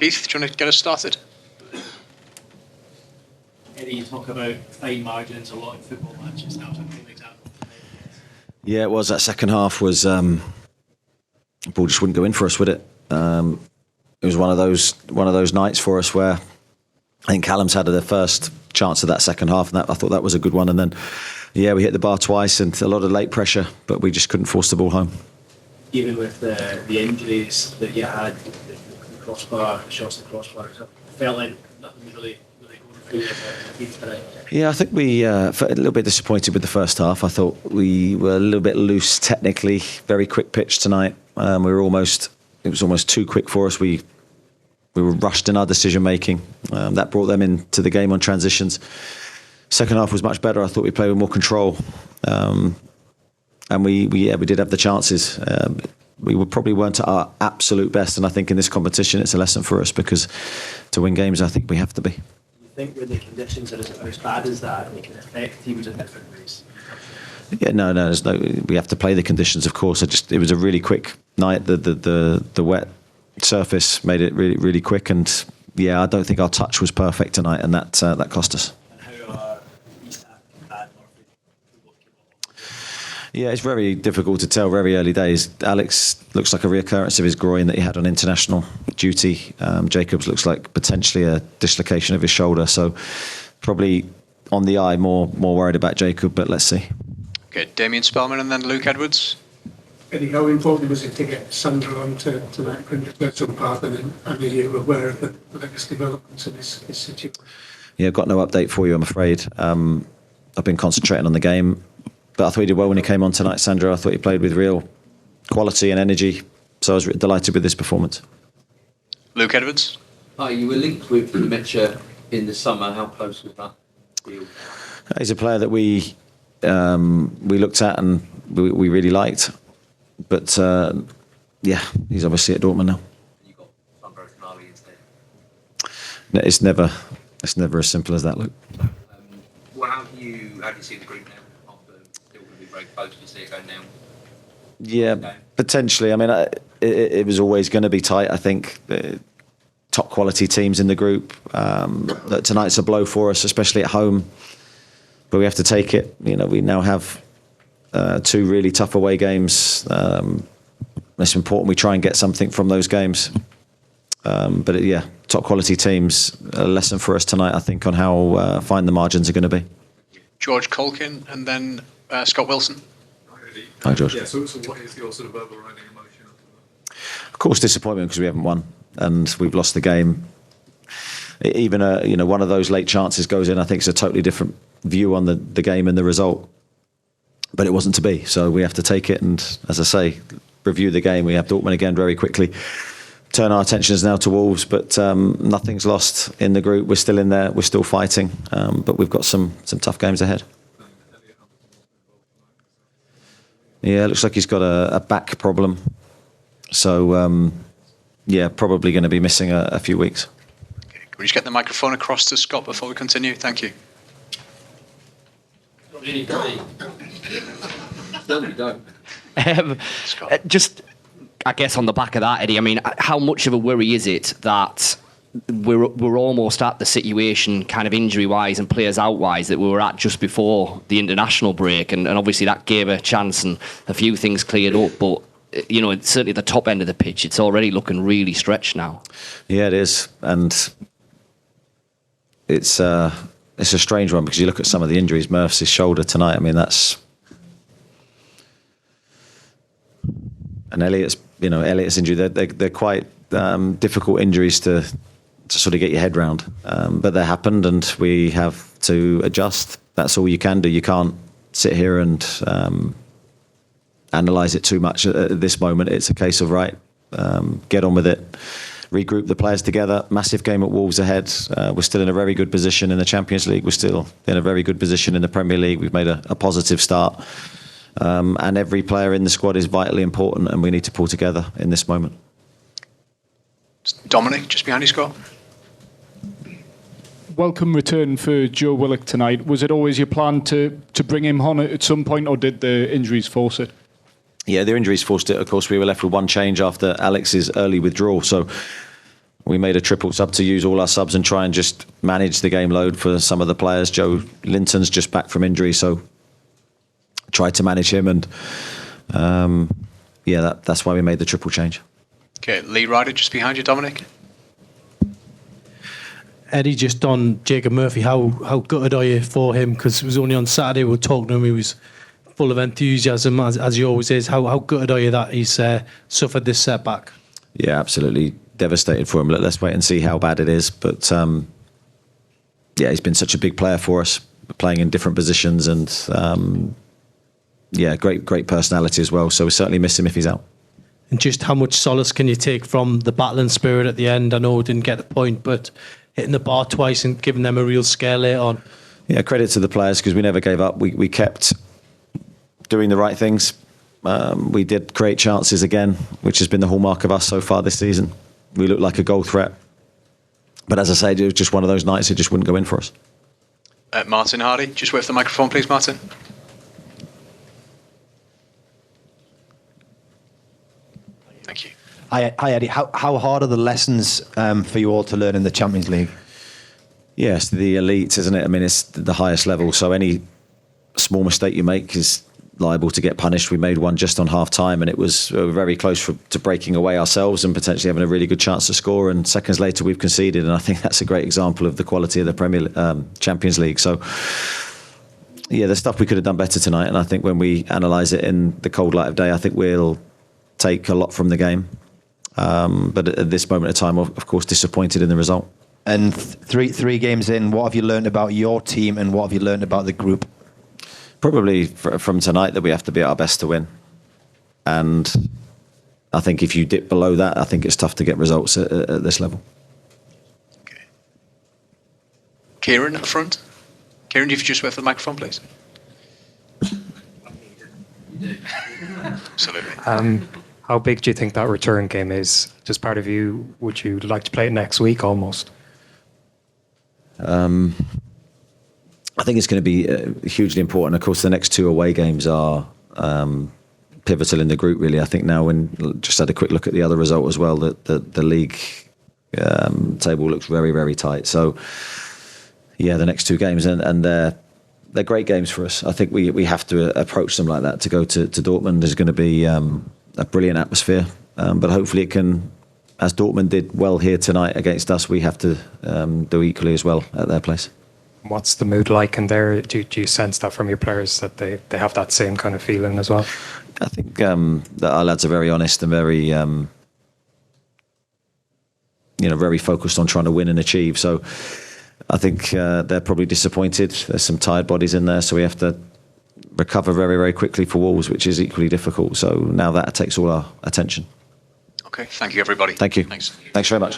Keith, do you want to get us started? Eddie, you talk about fine margins a lot in football matches. That was a good example. Yeah, it was. That second half was... the ball just wouldn't go in for us, would it? It was one of those nights for us where I think Callum's had their first chance of that second half, and I thought that was a good one. And then, yeah, we hit the bar twice and a lot of late pressure, but we just couldn't force the ball home. Even with the injuries that you had, the crossbar, the shots to the crossbar, it felt like nothing was really going through today. Yeah, I think we felt a little bit disappointed with the first half. I thought we were a little bit loose technically, very quick pitch tonight. It was almost too quick for us. We were rushed in our decision making. That brought them into the game on transitions. Second half was much better. I thought we played with more control. And we did have the chances. We probably weren't at our absolute best, and I think in this competition it's a lesson for us, because to win games I think we have to be. You think when the conditions are as bad as that, they can affect teams in different ways? Yeah, no. We have to play the conditions, of course. It was a really quick night. The wet surface made it really, really quick, and yeah, I don't think our touch was perfect tonight, and that cost us. Yeah, it's very difficult to tell. Very early days. Alex looks like a reoccurrence of his groin that he had on international duty. Jacobs looks like potentially a dislocation of his shoulder. So probably on the eye, more worried about Jacob, but let's see. Okay, Damien Spellman and then Luke Edwards. Eddie, how important was it to get Sandro onto that progression path, and are you aware of the latest developments in his situation? Yeah, I've got no update for you, I'm afraid. I've been concentrating on the game. But I thought he did well when he came on tonight, Sandro. I thought he played with real quality and energy. So I was delighted with this performance. Luke Edwards. Hi, you were linked with Nmecha in the summer. How close was that deal? He's a player that we looked at and we really liked. But yeah, he's obviously at Dortmund now. You got Sandro Tonali instead. No, it's never as simple as that, Luke. Well, how do you see the group now? Very close to see it go down. Yeah, potentially. I mean, it was always going to be tight. I think top quality teams in the group. That tonight's a blow for us, especially at home. But we have to take it. You know, we now have 2 really tough away games. It's important we try and get something from those games. But yeah, top quality teams. A lesson for us tonight, I think, on how fine the margins are going to be. George Colkin and then Scott Wilson. Hi, George. Yeah, so what is your sort of overriding emotion after that? Of course, disappointment, because we haven't won and we've lost the game. Even one of those late chances goes in. I think it's a totally different view on the game and the result. But it wasn't to be, so we have to take it and, as I say, review the game. We have Dortmund again very quickly. Turn our attentions now to Wolves, but nothing's lost in the group. We're still in there. We're still fighting, but we've got some tough games ahead. Yeah, it looks like he's got a back problem. So, yeah, probably going to be missing a few weeks. Okay, can we just get the microphone across to Scott before we continue? Thank you. Just, I guess, on the back of that, Eddie, I mean, how much of a worry is it that we're almost at the situation, kind of injury-wise and players-out-wise, that we were at just before the international break, and obviously that gave a chance and a few things cleared up, but you know, certainly at the top end of the pitch, it's already looking really stretched now. Yeah, it is, and it's a strange one, because you look at some of the injuries. Murph's shoulder tonight. I mean, that's, and Elliot's injury. They're quite difficult injuries to sort of get your head round, but they happened, and we have to adjust. That's all you can do. You can't sit here and analyse it too much at this moment. It's a case of get on with it, regroup the players together. Massive game at Wolves ahead. We're still in a very good position in the Champions League. We're still in a very good position in the Premier League. We've made a positive start, and every player in the squad is vitally important, and we need to pull together in this moment. Dominic, just behind you, Scott. Welcome return for Joe Willock tonight. Was it always your plan to bring him on at some point, or did the injuries force it? Yeah, the injuries forced it. Of course, we were left with one change after Alex's early withdrawal. So we made a triple sub to use all our subs and try and just manage the game load for some of the players. Joe Linton's just back from injury, so tried to manage him, and that's why we made the triple change. Okay, Lee Ryder just behind you, Dominic. Eddie, just on Jacob Murphy, how gutted are you for him? Because it was only on Saturday we were talking to him. He was full of enthusiasm, as he always is. How gutted are you that he's suffered this setback? Yeah, absolutely devastated for him. Let's wait and see how bad it is. But he's been such a big player for us, playing in different positions, and great personality as well. So we certainly miss him if he's out. And just how much solace can you take from the battling spirit at the end? I know we didn't get the point, but hitting the bar twice and giving them a real scare later on. Yeah, credit to the players because we never gave up. We kept doing the right things. We did create chances again, which has been the hallmark of us so far this season. We looked like a goal threat. But as I said, it was just one of those nights it just wouldn't go in for us. Martin Hardy, just wait for the microphone, please, Martin. Thank you. Hi Eddie. How hard are the lessons for you all to learn in the Champions League? Yes, the elite, isn't it? I mean, it's the highest level. So any small mistake you make is liable to get punished. We made one just on half time, and it was very close to breaking away ourselves and potentially having a really good chance to score. And seconds later, we've conceded. And I think that's a great example of the quality of the Champions League. So, yeah, there's stuff we could have done better tonight. And I think when we analyse it in the cold light of day, I think we'll take a lot from the game. But at this moment of time, of course, disappointed in the result. And three games in, what have you learned about your team and what have you learned about the group? Probably from tonight that we have to be at our best to win. And I think if you dip below that, I think it's tough to get results at this level. Okay. Kieran at the front. Kieran, if you just wait for the microphone, please. Absolutely. How big do you think that return game is? Just part of you, would you like to play it next week almost? I think it's going to be hugely important. Of course, the next two away games are pivotal in the group, really. I think now, when just had a quick look at the other result as well, that the league table looks very, very tight. So, yeah, the next two games, and they're great games for us. I think we have to approach them like that. To go to Dortmund is going to be a brilliant atmosphere, but hopefully it can, as Dortmund did well here tonight against us, we have to do equally as well at their place. What's the mood like in there? Do you sense that from your players that they have that same kind of feeling as well? I think that our lads are very honest and very very focused on trying to win and achieve. So I think they're probably disappointed. There's some tired bodies in there, so we have to recover very, very quickly for Wolves, which is equally difficult. So now that takes all our attention. Okay, thank you, everybody. Thank you. Thanks. Thanks very much.